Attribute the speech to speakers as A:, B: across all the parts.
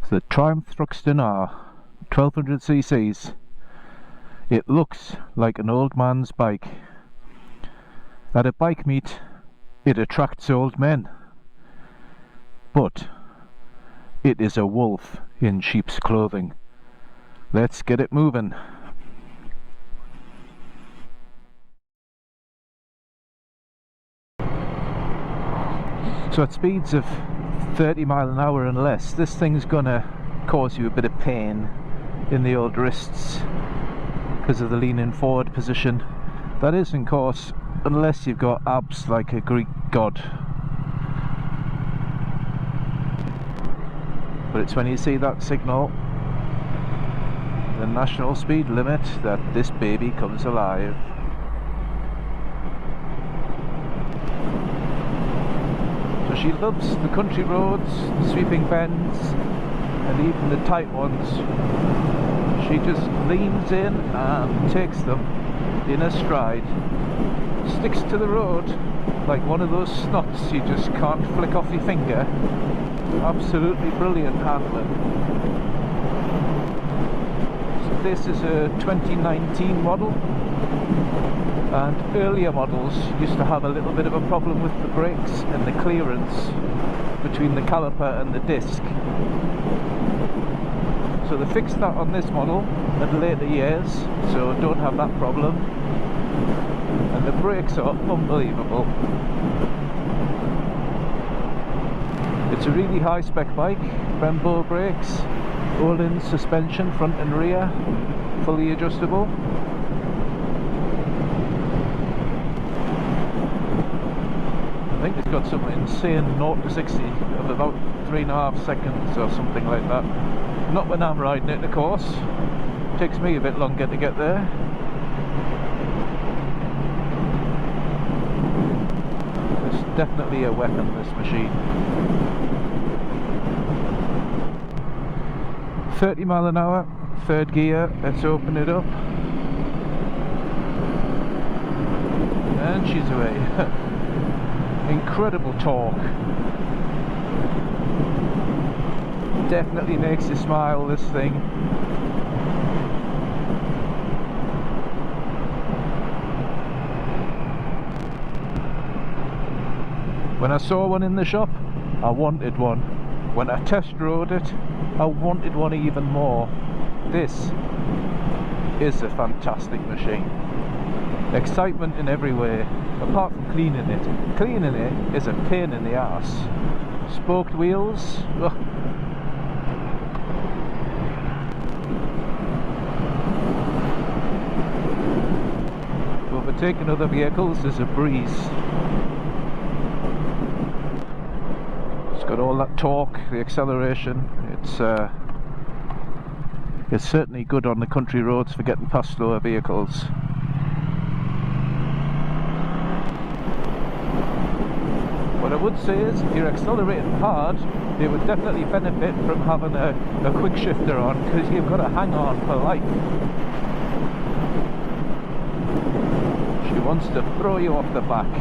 A: It's the Triumph Thruxton R, 1200 cc's. It looks like an old man's bike. At a bike meet, it attracts old men. But it is a wolf in sheep's clothing. Let's get it moving. So at speeds of 30 miles an hour and less, this thing's gonna cause you a bit of pain in the old wrists because of the leaning forward position. That is, of course, unless you've got abs like a Greek god. But it's when you see that signal, the national speed limit, that this baby comes alive. So she loves the country roads, the sweeping bends, and even the tight ones. She just leans in and takes them in a stride. Sticks to the road like one of those snots you just can't flick off your finger. Absolutely brilliant handling. So this is a 2019 model, and earlier models used to have a little bit of a problem with the brakes and the clearance between the caliper and the disc. So they fixed that on this model in later years, so don't have that problem. And the brakes are unbelievable. It's a really high spec bike, Brembo brakes, Öhlins suspension front and rear, fully adjustable. I think it's got some insane 0 to 60 of about 3.5 seconds or something like that. Not when I'm riding it, of course. It takes me a bit longer to get there. It's definitely a weapon, this machine. 30 miles an hour, third gear, let's open it up. And she's away. Incredible torque. Definitely makes you smile, this thing. When I saw one in the shop, I wanted one. When I test rode it, I wanted one even more. This is a fantastic machine. Excitement in every way, apart from cleaning it. Cleaning it is a pain in the ass. Spoked wheels, ugh. Overtaking other vehicles is a breeze. It's got all that torque, the acceleration. It's certainly good on the country roads for getting past slower vehicles. What I would say is, if you're accelerating hard, it would definitely benefit from having a quick shifter on, because you've got to hang on for life. She wants to throw you off the back.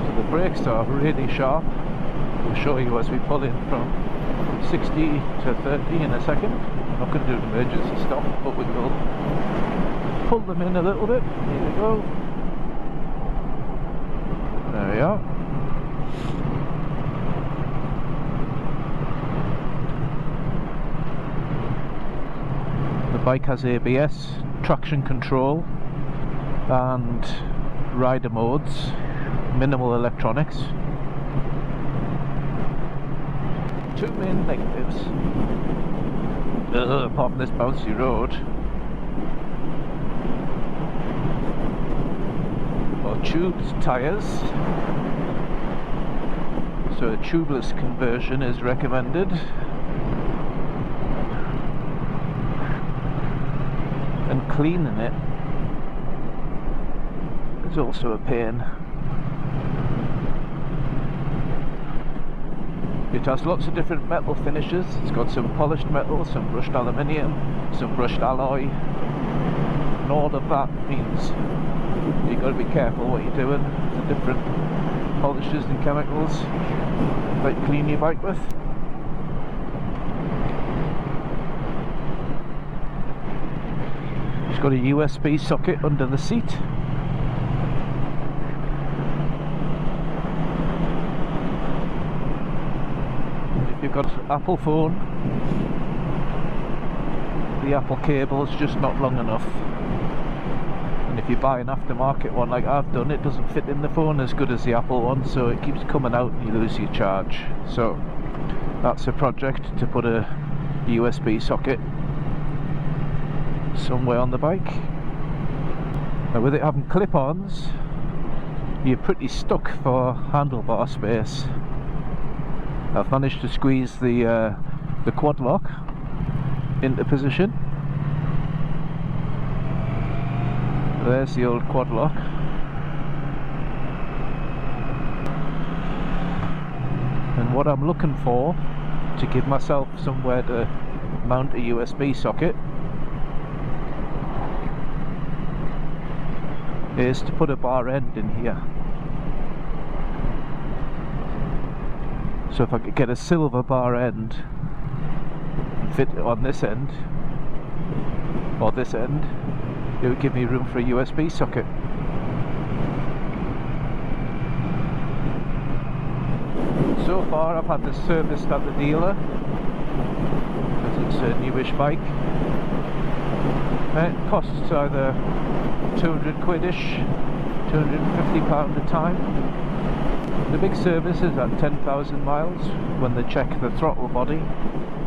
A: So the brakes are really sharp. We'll show you as we pull in from 60 to 30 in a second. I'm not going to do an emergency stop, but we will pull them in a little bit. Here we go. There we are. The bike has ABS, traction control and rider modes, minimal electronics. Two main negatives, apart from this bouncy road, are tubed tyres, so a tubeless conversion is recommended. And cleaning it is also a pain. It has lots of different metal finishes. It's got some polished metal, some brushed aluminium, some brushed alloy, and all of that means you've got to be careful what you're doing. It's a different polishes and chemicals that you clean your bike with. It's got a USB socket under the seat. If you've got an Apple phone, the Apple cable is just not long enough. And if you buy an aftermarket one like I've done, it doesn't fit in the phone as good as the Apple one, so it keeps coming out and you lose your charge. So that's a project, to put a USB socket somewhere on the bike. Now with it having clip-ons, you're pretty stuck for handlebar space. I've managed to squeeze the quad lock into position. There's the old quad lock. And what I'm looking for, to give myself somewhere to mount a USB socket, is to put a bar end in here. So if I could get a silver bar end and fit it on this end, or this end, it would give me room for a USB socket. So far I've had this serviced at the dealer, because it's a newish bike. And it costs either 200 quid-ish, £250 a time. The big service is at 10,000 miles when they check the throttle body,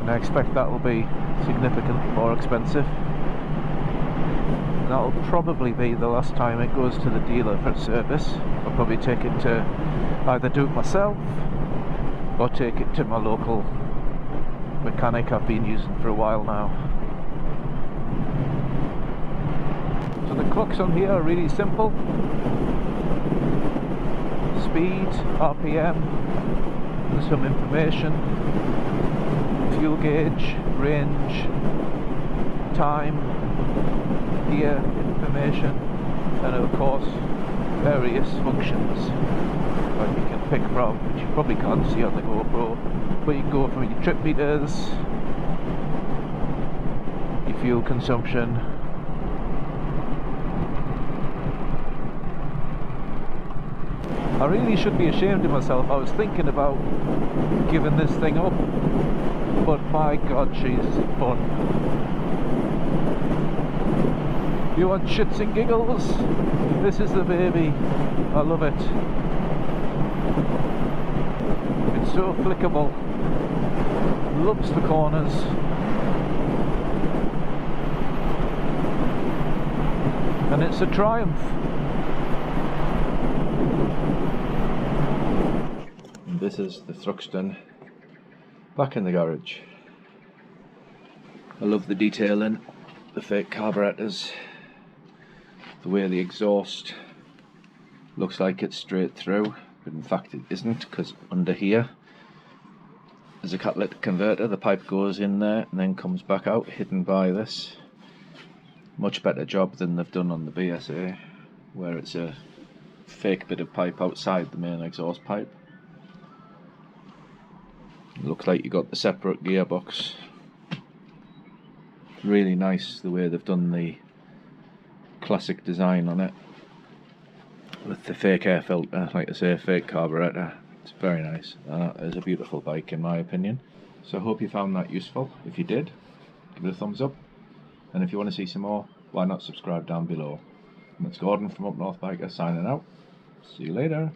A: and I expect that will be significantly more expensive. That'll probably be the last time it goes to the dealer for service. I'll probably take it to either do it myself or take it to my local mechanic I've been using for a while now. So the clocks on here are really simple. Speed, RPM, and some information, fuel gauge, range, time, gear information, and of course various functions that you can pick from, which you probably can't see on the GoPro, but you can go from your trip meters, your fuel consumption, I really should be ashamed of myself. I was thinking about giving this thing up, but my god, she's fun. You want shits and giggles? This is the baby. I love it. It's so flickable. Loves the corners. And it's a Triumph. This is the Thruxton back in the garage. I love the detailing, the fake carburetors, the way the exhaust looks like it's straight through, but in fact it isn't, because under here there's a catalytic converter. The pipe goes in there and then comes back out, hidden by this. Much better job than they've done on the BSA, where it's a fake bit of pipe outside the main exhaust pipe. It looks like you got the separate gearbox. Really nice the way they've done the classic design on it, with the fake air filter, like I say, fake carburetor. It's very nice. It's a beautiful bike in my opinion. So I hope you found that useful. If you did, give it a thumbs up, and if you want to see some more, why not subscribe down below. And it's Gordon from Up North Biker signing out. See you later.